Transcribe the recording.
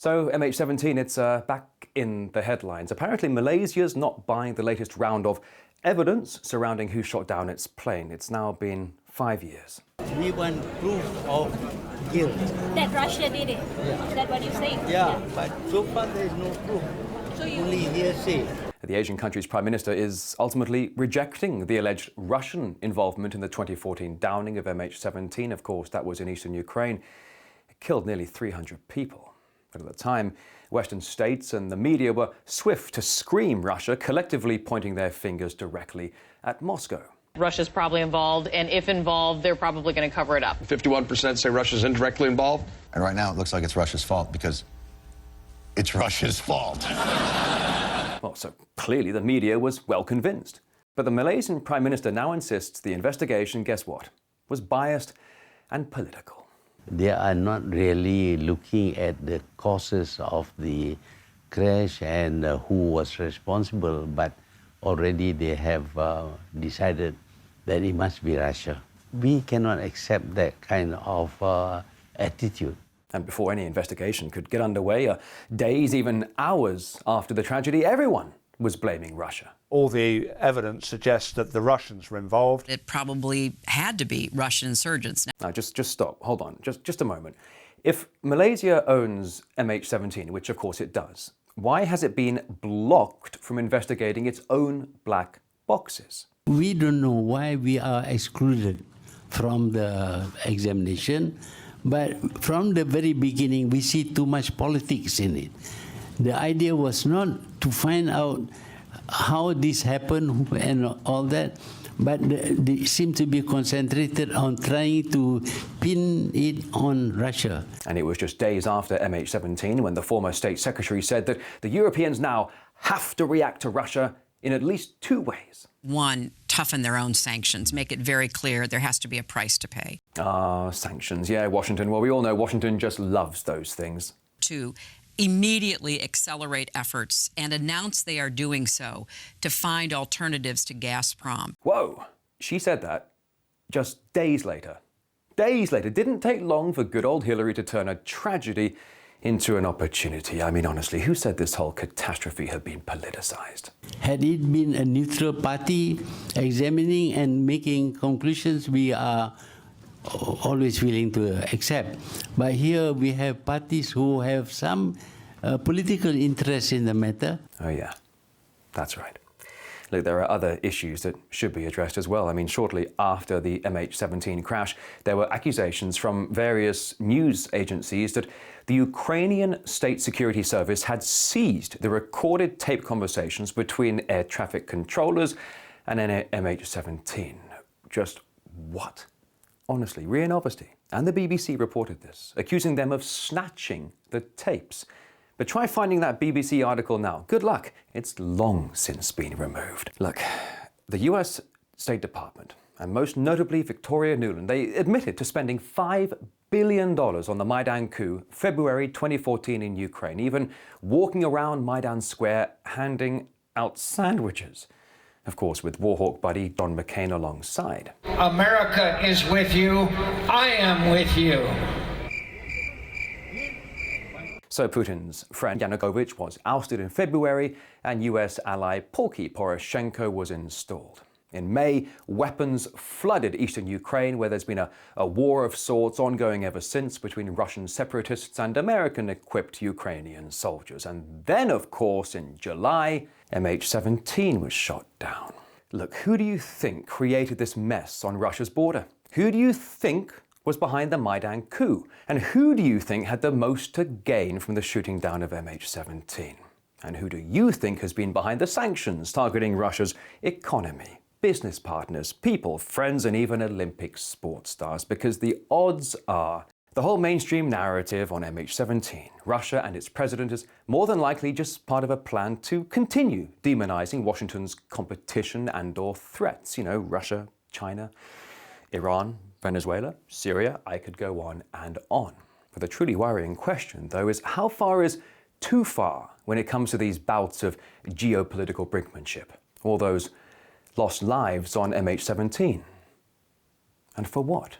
So MH17, it's back in the headlines. Apparently Malaysia's not buying the latest round of evidence surrounding who shot down its plane. It's now been 5 years. We want proof of guilt. That Russia did it? Yeah. Is that what you're saying? Yeah, but so far there is no proof. So you... Only hearsay. The Asian country's Prime Minister is ultimately rejecting the alleged Russian involvement in the 2014 downing of MH17. Of course, that was in eastern Ukraine. It killed nearly 300 people. But at the time, Western states and the media were swift to scream Russia, collectively pointing their fingers directly at Moscow. Russia's probably involved, and if involved, they're probably going to cover it up. 51% say Russia's indirectly involved. And right now it looks like it's Russia's fault because it's Russia's fault. Well, so clearly the media was well convinced. But the Malaysian Prime Minister now insists the investigation, guess what, was biased and political. They are not really looking at the causes of the crash and who was responsible, but already they have decided that it must be Russia. We cannot accept that kind of attitude. And before any investigation could get underway, days, even hours after the tragedy, everyone was blaming Russia. All the evidence suggests that the Russians were involved. It probably had to be Russian insurgents. Now, just stop. Hold on. Just a moment. If Malaysia owns MH17, which of course it does, why has it been blocked from investigating its own black boxes? We don't know why we are excluded from the examination, but from the very beginning we see too much politics in it. The idea was not to find out how this happened and all that, but they seem to be concentrated on trying to pin it on Russia. And it was just days after MH17 when the former State Secretary said that the Europeans now have to react to Russia in at least two ways. One, toughen their own sanctions, make it very clear there has to be a price to pay. Sanctions. Yeah, Washington. Well, we all know Washington just loves those things. Two, immediately accelerate efforts and announce they are doing so to find alternatives to Gazprom. Whoa, she said that just days later. Days later. Didn't take long for good old Hillary to turn a tragedy into an opportunity. I mean, honestly, who said this whole catastrophe had been politicized? Had it been a neutral party examining and making conclusions, we are always willing to accept. But here we have parties who have some political interest in the matter. Oh yeah, that's right. Look, there are other issues that should be addressed as well. I mean, shortly after the MH17 crash, there were accusations from various news agencies that the Ukrainian State Security Service had seized the recorded tape conversations between air traffic controllers and MH17. Just what? Honestly, RIA Novosti and the BBC reported this, accusing them of snatching the tapes. But try finding that BBC article now. Good luck. It's long since been removed. Look, the US State Department, and most notably Victoria Nuland, they admitted to spending $5 billion on the Maidan coup, February 2014 in Ukraine, even walking around Maidan Square handing out sandwiches. Of course, with Warhawk buddy John McCain alongside. America is with you. I am with you. So Putin's friend Yanukovych was ousted in February, and US ally Porky Poroshenko was installed. In May, weapons flooded eastern Ukraine, where there's been a war of sorts ongoing ever since between Russian separatists and American-equipped Ukrainian soldiers. And then, of course, in July, MH17 was shot down. Look, who do you think created this mess on Russia's border? Who do you think was behind the Maidan coup? And who do you think had the most to gain from the shooting down of MH17? And who do you think has been behind the sanctions targeting Russia's economy, business partners, people, friends, and even Olympic sports stars? Because the odds are the whole mainstream narrative on MH17, Russia and its president, is more than likely just part of a plan to continue demonizing Washington's competition and/or threats. You know, Russia, China, Iran, Venezuela, Syria, I could go on and on. But the truly worrying question, though, is how far is too far when it comes to these bouts of geopolitical brinkmanship? All those lost lives on MH17. And for what?